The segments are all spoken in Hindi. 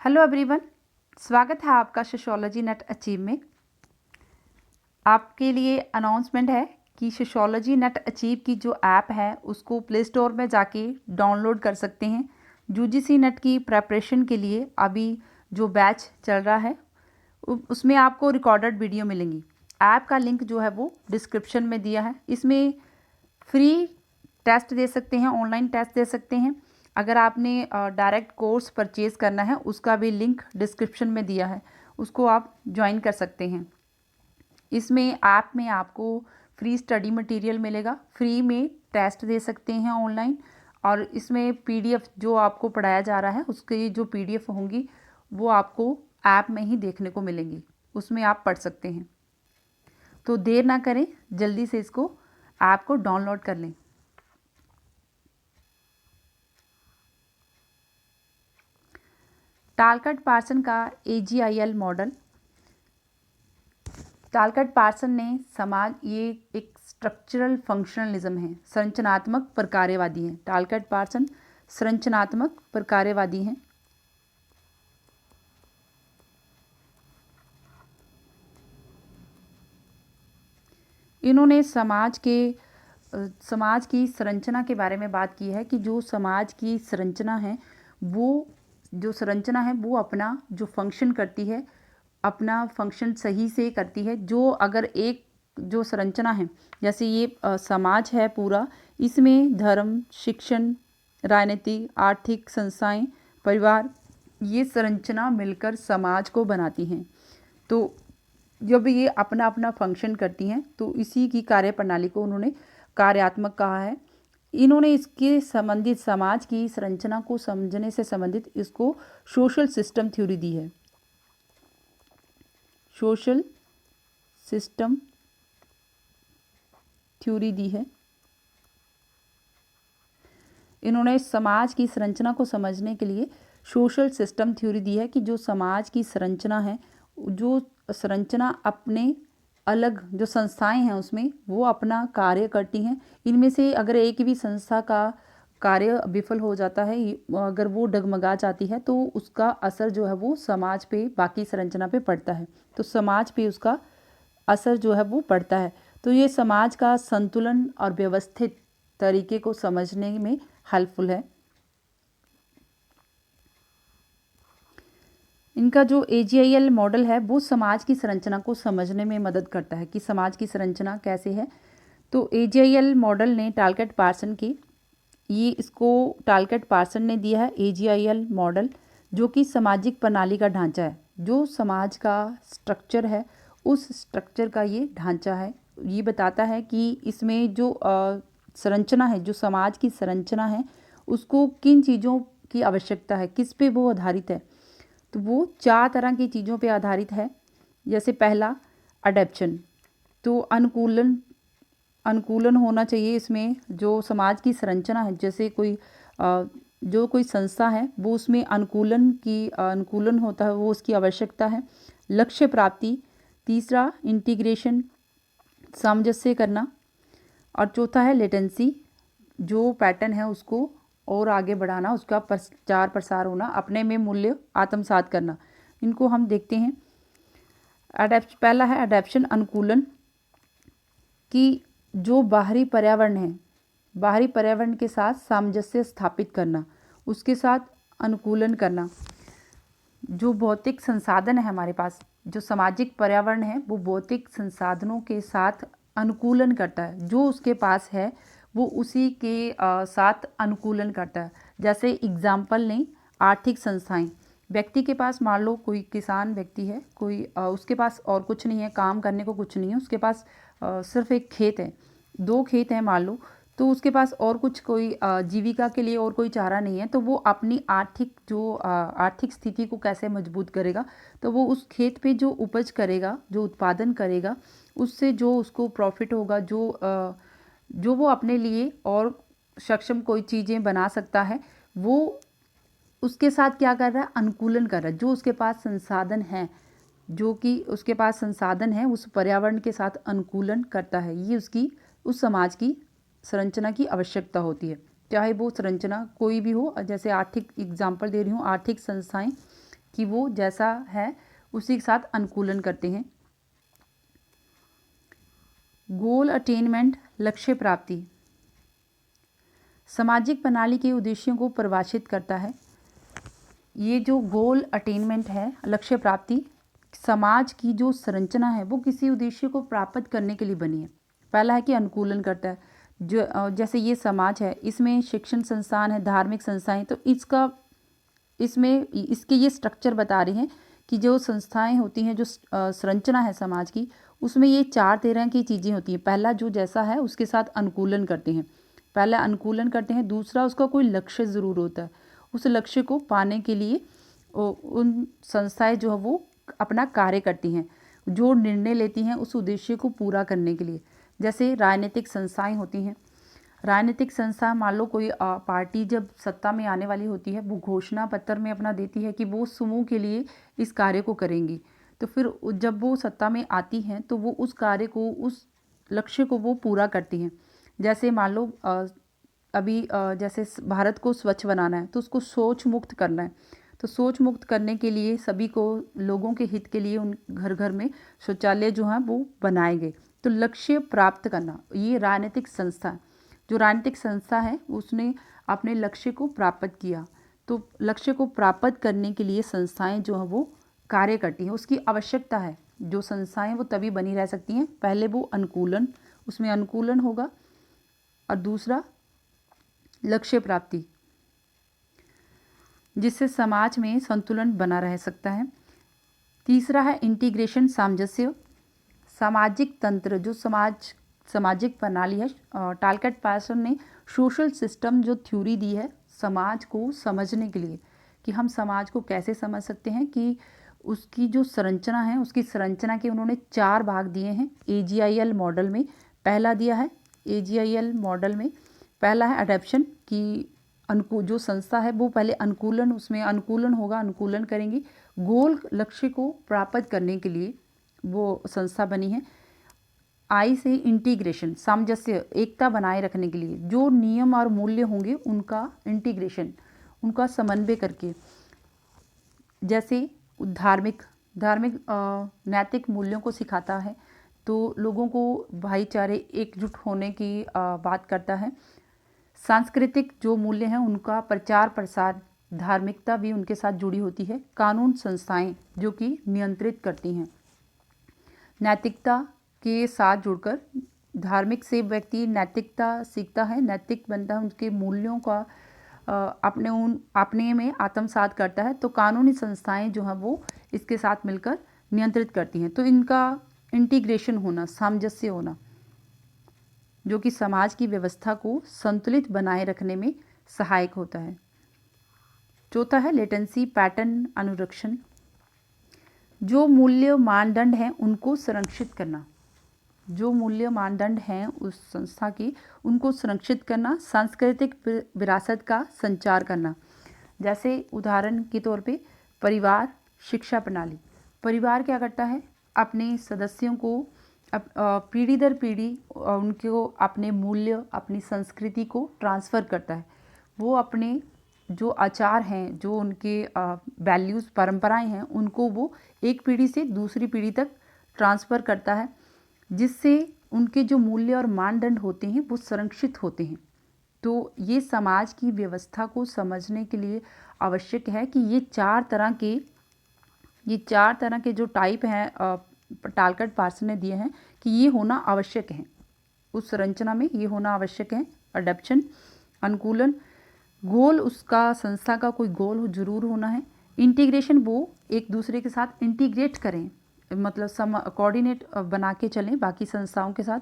हेलो एवरीवन, स्वागत है आपका सोशियोलॉजी नेट अचीव में। आपके लिए अनाउंसमेंट है कि सोशियोलॉजी नेट अचीव की जो ऐप है उसको प्ले स्टोर में जाके डाउनलोड कर सकते हैं। यूजीसी नेट की प्रेपरेशन के लिए अभी जो बैच चल रहा है उसमें आपको रिकॉर्डेड वीडियो मिलेंगी। ऐप का लिंक जो है वो डिस्क्रिप्शन में दिया है। इसमें फ्री टेस्ट दे सकते हैं, ऑनलाइन टेस्ट दे सकते हैं। अगर आपने डायरेक्ट कोर्स परचेज़ करना है उसका भी लिंक डिस्क्रिप्शन में दिया है, उसको आप ज्वाइन कर सकते हैं। इसमें ऐप में आपको फ्री स्टडी मटेरियल मिलेगा, फ्री में टेस्ट दे सकते हैं ऑनलाइन, और इसमें पीडीएफ जो आपको पढ़ाया जा रहा है उसकी जो पीडीएफ होंगी वो आपको ऐप में ही देखने को मिलेंगी, उसमें आप पढ़ सकते हैं। तो देर ना करें, जल्दी से इसको ऐप को डाउनलोड कर लें। टालकट पार्सन का AGIL मॉडल। टालकट पार्सन ने समाज, ये एक स्ट्रक्चरल फंक्शनलिज्म है, संरचनात्मक प्रकार्यवादी हैं। टालकट पार्सन संरचनात्मक प्रकार्यवादी हैं। इन्होंने समाज की संरचना के बारे में बात की है कि जो समाज की संरचना है वो अपना जो फंक्शन करती है, अपना फंक्शन सही से करती है। जो अगर एक जो संरचना है, जैसे ये समाज है पूरा, इसमें धर्म, शिक्षण, राजनीति, आर्थिक संस्थाएं, परिवार, ये संरचना मिलकर समाज को बनाती हैं। तो जब ये अपना अपना फंक्शन करती हैं तो इसी की कार्यप्रणाली को उन्होंने कार्यात्मक कहा है। इन्होंने इसके संबंधित समाज की संरचना को समझने से संबंधित इसको सोशल सिस्टम थ्योरी दी है। सोशल सिस्टम थ्योरी दी है। इन्होंने समाज की संरचना को समझने के लिए सोशल सिस्टम थ्योरी दी है कि जो समाज की संरचना है, जो संरचना अपने अलग जो संस्थाएं हैं उसमें वो अपना कार्य करती हैं। इनमें से अगर एक भी संस्था का कार्य विफल हो जाता है, अगर वो डगमगा जाती है, तो उसका असर जो है वो समाज पे, बाकी संरचना पे पड़ता है। तो समाज पे उसका असर जो है वो पड़ता है। तो ये समाज का संतुलन और व्यवस्थित तरीके को समझने में हेल्पफुल है। इनका जो AGIL मॉडल है वो समाज की संरचना को समझने में मदद करता है कि समाज की संरचना कैसे है। तो AGIL मॉडल ने टालकट पार्सन की, इसको टालकट पार्सन ने दिया है AGIL मॉडल, जो कि सामाजिक प्रणाली का ढांचा है। जो समाज का स्ट्रक्चर है उस स्ट्रक्चर का ये ढांचा है। ये बताता है कि इसमें जो संरचना है, जो समाज की संरचना है, उसको किन चीज़ों की आवश्यकता है, किस पे वो आधारित है। तो वो 4 तरह की चीज़ों पे आधारित है। जैसे पहला अडेप्शन, तो अनुकूलन होना चाहिए इसमें। जो समाज की संरचना है, जैसे जो कोई संस्था है वो उसमें अनुकूलन होता है, वो उसकी आवश्यकता है। लक्ष्य प्राप्ति, तीसरा इंटीग्रेशन, सामंजस्य करना, और चौथा है लेटेंसी, जो पैटर्न है उसको और आगे बढ़ाना, उसका प्रचार प्रसार होना, अपने में मूल्य आत्मसात करना। इनको हम देखते हैं। पहला है अडेप्शन, अनुकूलन, कि जो बाहरी पर्यावरण है, बाहरी पर्यावरण के साथ सामंजस्य स्थापित करना, उसके साथ अनुकूलन करना। जो भौतिक संसाधन है हमारे पास, जो सामाजिक पर्यावरण है वो भौतिक संसाधनों के साथ अनुकूलन करता है। जो उसके पास है वो उसी के साथ अनुकूलन करता है। जैसे एग्जाम्पल लें, आर्थिक संस्थाएं। व्यक्ति के पास, मान लो कोई किसान व्यक्ति है, कोई उसके पास और कुछ नहीं है, काम करने को कुछ नहीं है, उसके पास सिर्फ एक खेत है, 2 खेत हैं मान लो, तो उसके पास और कुछ कोई जीविका के लिए और कोई चारा नहीं है। तो वो अपनी आर्थिक स्थिति को कैसे मजबूत करेगा, तो वो उस खेत पे जो उपज करेगा, जो उत्पादन करेगा, उससे जो उसको प्रॉफिट होगा, जो वो अपने लिए और सक्षम कोई चीज़ें बना सकता है, वो उसके साथ क्या कर रहा है, अनुकूलन कर रहा है। जो उसके पास संसाधन है, जो कि उसके पास संसाधन है, उस पर्यावरण के साथ अनुकूलन करता है। ये उसकी उस समाज की संरचना की आवश्यकता होती है, चाहे वो संरचना कोई भी हो। जैसे आर्थिक एग्जाम्पल दे रही हूँ, आर्थिक संस्थाएं, कि वो जैसा है उसी के साथ अनुकूलन करते हैं। गोल अटेनमेंट, लक्ष्य प्राप्ति, सामाजिक प्रणाली के उद्देश्यों को परिभाषित करता है। ये जो गोल अटेनमेंट है, लक्ष्य प्राप्ति, समाज की जो संरचना है वो किसी उद्देश्य को प्राप्त करने के लिए बनी है। पहला है कि अनुकूलन करता है, जो जैसे ये समाज है, इसमें शिक्षण संस्थान है, धार्मिक संस्थाएं, तो इसके ये स्ट्रक्चर बता रहे हैं कि जो संस्थाएं होती हैं, जो संरचना है समाज की, उसमें ये 4 तरह की चीज़ें होती हैं। पहला जो जैसा है उसके साथ अनुकूलन करते हैं, पहला अनुकूलन करते हैं। दूसरा, उसका कोई लक्ष्य ज़रूर होता है, उस लक्ष्य को पाने के लिए उन संस्थाएं जो है वो अपना कार्य करती हैं, जो निर्णय लेती हैं उस उद्देश्य को पूरा करने के लिए। जैसे राजनीतिक संस्थाएं होती हैं। राजनीतिक संस्था, मान लो कोई पार्टी जब सत्ता में आने वाली होती है, वो घोषणा पत्र में अपना देती है कि वो समूह के लिए इस कार्य को करेंगी। तो फिर जब वो सत्ता में आती हैं तो वो उस कार्य को, उस लक्ष्य को वो पूरा करती हैं। जैसे मान लो अभी जैसे भारत को स्वच्छ बनाना है तो उसको सोच मुक्त करना है, तो सोच मुक्त करने के लिए सभी को, लोगों के हित के लिए उन घर घर में शौचालय जो हैं वो बनाए गए। तो लक्ष्य प्राप्त करना, ये राजनीतिक संस्था, जो राजनीतिक संस्था है उसने अपने लक्ष्य को प्राप्त किया। तो लक्ष्य को प्राप्त करने के लिए संस्थाएं जो हैं वो कार्य करती हैं, उसकी आवश्यकता है। जो संस्थाएं वो तभी बनी रह सकती हैं, पहले वो अनुकूलन, उसमें अनुकूलन होगा, और दूसरा लक्ष्य प्राप्ति, जिससे समाज में संतुलन बना रह सकता है। तीसरा है इंटीग्रेशन, सामंजस्य, सामाजिक तंत्र, जो सामाजिक प्रणाली है। टालकट पार्सन ने सोशल सिस्टम जो थ्योरी दी है समाज को समझने के लिए, कि हम समाज को कैसे समझ सकते हैं, कि उसकी जो संरचना है, उसकी संरचना के उन्होंने 4 भाग दिए हैं AGIL मॉडल में। पहला दिया है AGIL मॉडल में, पहला है अडेप्शन, कि जो संस्था है वो पहले अनुकूलन, उसमें अनुकूलन होगा, अनुकूलन करेंगी, गोल लक्ष्य को प्राप्त करने के लिए वो संस्था बनी है। आई से इंटीग्रेशन, सामंजस्य, एकता बनाए रखने के लिए, जो नियम और मूल्य होंगे उनका इंटीग्रेशन, उनका समन्वय करके, जैसे धार्मिक नैतिक मूल्यों को सिखाता है, तो लोगों को भाईचारे, एकजुट होने की बात करता है। सांस्कृतिक जो मूल्य हैं उनका प्रचार प्रसार, धार्मिकता भी उनके साथ जुड़ी होती है। कानून संस्थाएं जो कि नियंत्रित करती हैं, नैतिकता के साथ जुड़कर धार्मिक से व्यक्ति नैतिकता सीखता है, नैतिक बनता है, उनके मूल्यों का अपने में आत्मसात करता है। तो कानूनी संस्थाएं जो हैं वो इसके साथ मिलकर नियंत्रित करती हैं। तो इनका इंटीग्रेशन होना, सामंजस्य होना, जो कि समाज की व्यवस्था को संतुलित बनाए रखने में सहायक होता है। चौथा है लेटेंसी, पैटर्न, अनुरक्षण, जो मूल्य मानदंड हैं उनको संरक्षित करना, जो मूल्य मानदंड हैं उस संस्था की, उनको संरक्षित करना, सांस्कृतिक विरासत का संचार करना। जैसे उदाहरण के तौर पे परिवार, शिक्षा प्रणाली। परिवार क्या करता है, अपने सदस्यों को पीढ़ी दर पीढ़ी उनको अपने मूल्य, अपनी संस्कृति को ट्रांसफ़र करता है। वो अपने जो आचार हैं, जो उनके वैल्यूज़, परंपराएं हैं, उनको वो एक पीढ़ी से दूसरी पीढ़ी तक ट्रांसफ़र करता है, जिससे उनके जो मूल्य और मानदंड होते हैं वो संरक्षित होते हैं। तो ये समाज की व्यवस्था को समझने के लिए आवश्यक है कि ये चार तरह के जो टाइप हैं टालकट पार्सन ने दिए हैं, कि ये होना आवश्यक है, उस संरचना में ये होना आवश्यक है। अडेप्शन, अनुकूलन, गोल, उसका संस्था का कोई गोल जरूर होना है। इंटीग्रेशन, वो एक दूसरे के साथ इंटीग्रेट करें, मतलब कोऑर्डिनेट बना के चलें बाकी संस्थाओं के साथ।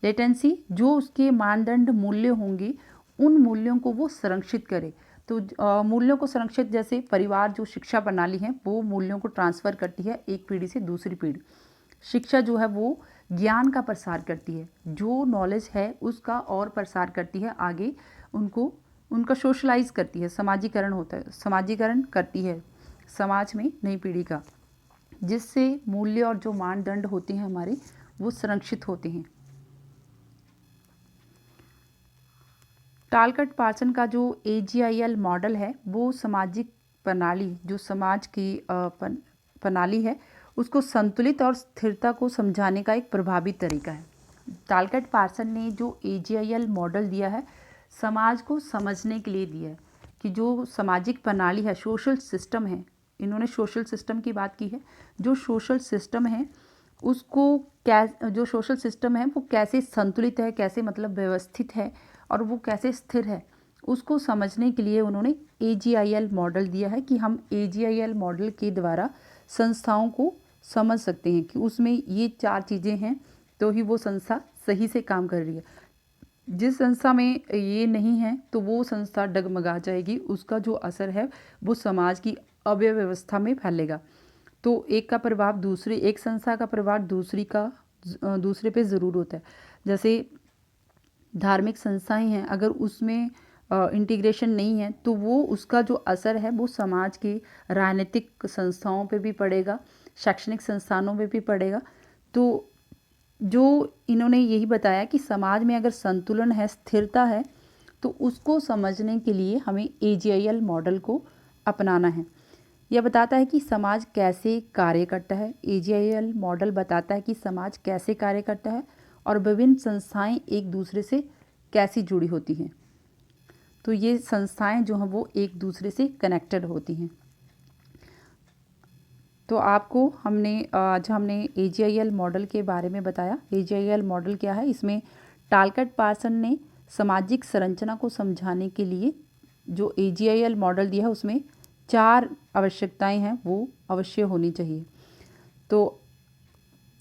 लेटेंसी, जो उसके मानदंड मूल्य होंगे उन मूल्यों को वो संरक्षित करे। तो मूल्यों को संरक्षित, जैसे परिवार जो शिक्षा प्रणाली है वो मूल्यों को ट्रांसफ़र करती है एक पीढ़ी से दूसरी पीढ़ी। शिक्षा जो है वो ज्ञान का प्रसार करती है, जो नॉलेज है उसका और प्रसार करती है आगे, उनका सोशलाइज करती है, समाजीकरण होता है, समाजीकरण करती है समाज में नई पीढ़ी का, जिससे मूल्य और जो मानदंड होते हैं हमारे वो संरक्षित होते हैं। टालकट पार्सन का जो AGIL मॉडल है वो सामाजिक प्रणाली, जो समाज की प्रणाली है, उसको संतुलित और स्थिरता को समझाने का एक प्रभावी तरीका है। टालकट पार्सन ने जो AGIL मॉडल दिया है, समाज को समझने के लिए दिया है कि जो सामाजिक प्रणाली है, सोशल सिस्टम है, इन्होंने सोशल सिस्टम की बात की है। जो सोशल सिस्टम है उसको जो सोशल सिस्टम है वो कैसे संतुलित है, कैसे मतलब व्यवस्थित है और वो कैसे स्थिर है, उसको समझने के लिए उन्होंने AGIL मॉडल दिया है कि हम AGIL मॉडल के द्वारा संस्थाओं को समझ सकते हैं कि उसमें ये 4 चीज़ें हैं तो ही वो संस्था सही से काम कर रही है। जिस संस्था में ये नहीं है तो वो संस्था डगमगा जाएगी, उसका जो असर है वो समाज की अव्यवस्था में फैलेगा। तो एक का प्रभाव दूसरे, एक संस्था का प्रभाव दूसरे पे ज़रूर होता है। जैसे धार्मिक संस्थाएं हैं, अगर उसमें इंटीग्रेशन नहीं है तो वो उसका जो असर है वो समाज की राजनीतिक संस्थाओं पे भी पड़ेगा, शैक्षणिक संस्थानों पे भी पड़ेगा। तो जो इन्होंने यही बताया कि समाज में अगर संतुलन है, स्थिरता है, तो उसको समझने के लिए हमें AGIL मॉडल को अपनाना है। यह बताता है कि समाज कैसे कार्य करता है। AGIL मॉडल बताता है कि समाज कैसे कार्य करता है और विभिन्न संस्थाएं एक दूसरे से कैसी जुड़ी होती हैं। तो ये संस्थाएं जो हैं वो एक दूसरे से कनेक्टेड होती हैं। तो आपको आज हमने AGIL मॉडल के बारे में बताया। AGIL मॉडल क्या है? इसमें टालकट पार्सन ने सामाजिक संरचना को समझाने के लिए जो AGIL मॉडल दिया है उसमें 4 आवश्यकताएं हैं वो अवश्य होनी चाहिए। तो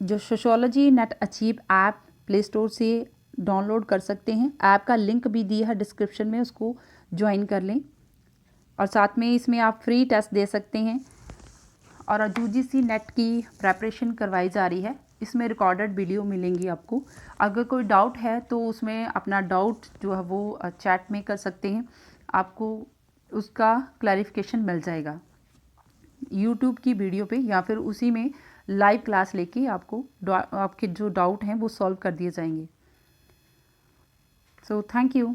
जो sociology net achieve app play store से डाउनलोड कर सकते हैं। ऐप का लिंक भी दिया है डिस्क्रिप्शन में, उसको ज्वाइन कर लें। और साथ में इसमें आप फ्री टेस्ट दे सकते हैं। और UGC नेट की प्रेपरेशन करवाई जा रही है, इसमें रिकॉर्डेड वीडियो मिलेंगी आपको। अगर कोई डाउट है तो उसमें अपना डाउट जो है वो चैट में कर सकते हैं, आपको उसका क्लैरिफिकेशन मिल जाएगा यूट्यूब की वीडियो पे, या फिर उसी में लाइव क्लास लेके आपको आपके जो डाउट हैं वो सॉल्व कर दिए जाएंगे। So thank you.